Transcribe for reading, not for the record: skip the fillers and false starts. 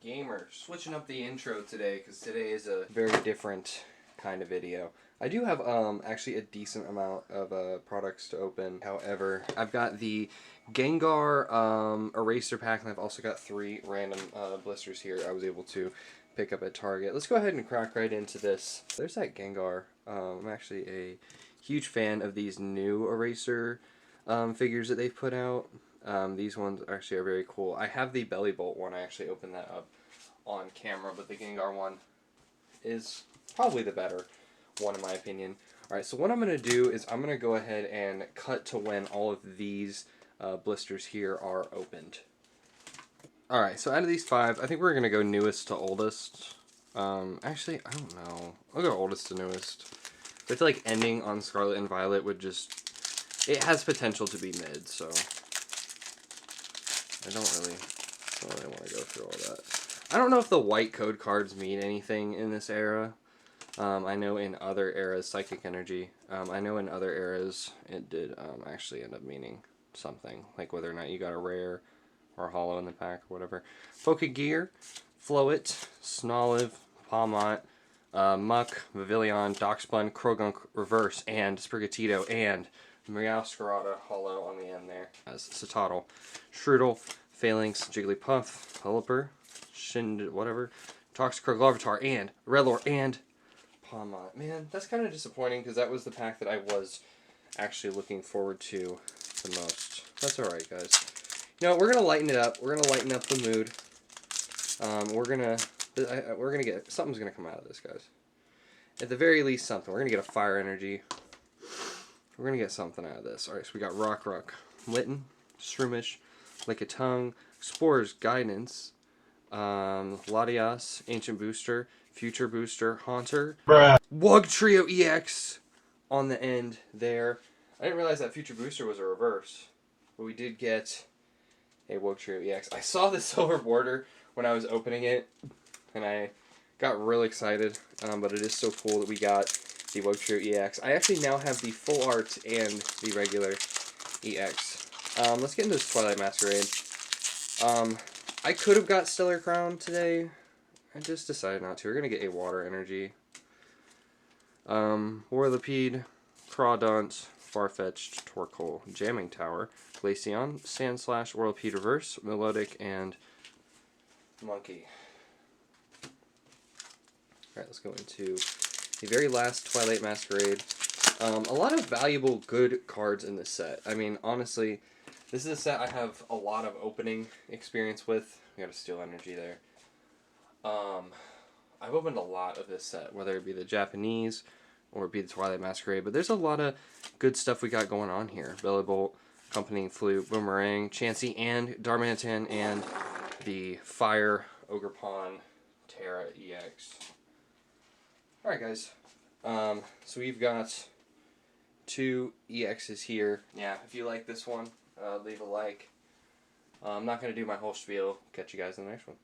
Gamer, switching up the intro today because today is a very different kind of video. I do have actually a decent amount of products to open. However, I've got the Gengar eraser pack, and I've also got 3 random blisters here I was able to pick up at Target. Let's go ahead and crack right into this. There's that Gengar. I'm actually a huge fan of these new eraser figures that they've put out. These ones actually are very cool. I have the Belly Bolt one. I actually opened that up on camera, but the Gengar one is probably the better one in my opinion. Alright, so what I'm going to do is I'm going to go ahead and cut to when all of these blisters here are opened. Alright, so out of these 5, I think we're going to go newest to oldest. Actually, I don't know. I'll go oldest to newest. I feel like ending on Scarlet and Violet would just... It has potential to be mid, so... I don't really want to go through all that. I don't know if the white code cards mean anything in this era. I know in other eras, Psychic Energy, I know in other eras it did actually end up meaning something, like whether or not you got a rare or hollow in the pack or whatever. Pokegear, Floet, Snoliv, Palmont, Muck, Vivillon, Doxbun, Krogunk Reverse, and Sprigatito, and Meowscarada hollow on the end there as Citadel, Strudel, Phalanx, Jigglypuff, Pelipper, whatever, Toxicroak, Larvitar, and Rellor, and Palmont. Man, that's kind of disappointing because that was the pack that I was actually looking forward to the most. That's alright, guys. You know, we're going to lighten it up. We're going to lighten up the mood. We're going to get... Something's going to come out of this, guys. At the very least, something. We're going to get a Fire Energy. We're going to get something out of this. Alright, so we got Rock, Litten, Shroomish, Lickitung, Spores, Guidance, Latias, Ancient Booster, Future Booster, Haunter, Wugtrio EX on the end there. I didn't realize that Future Booster was a reverse, but we did get a Wugtrio EX. I saw the silver border when I was opening it, and I got really excited, but it is so cool that we got the Wugtrio EX. I actually now have the full art and the regular EX. Let's get into this Twilight Masquerade. I could have got Stellar Crown today. I just decided not to. We're going to get a Water Energy. Whirlipede, Crawdaunt, Farfetch'd, Torkoal, Jamming Tower, Glaceon, Sandslash, Whirlipede Reverse, Melodic, and Monkey. Alright, let's go into the very last Twilight Masquerade. A lot of valuable, good cards in this set. I mean, honestly, this is a set I have a lot of opening experience with. We got a Steel Energy there. I've opened a lot of this set, whether it be the Japanese or it be the Twilight Masquerade, but there's a lot of good stuff we got going on here. Belly Bolt, Accompanying Flute, Boomerang, Chansey, and Darmanitan, and the Fire Ogerpon Terra EX. Alright, guys. So we've got 2 EXs here. Yeah, if you like this one, leave a like. I'm not going to do my whole spiel. Catch you guys in the next one.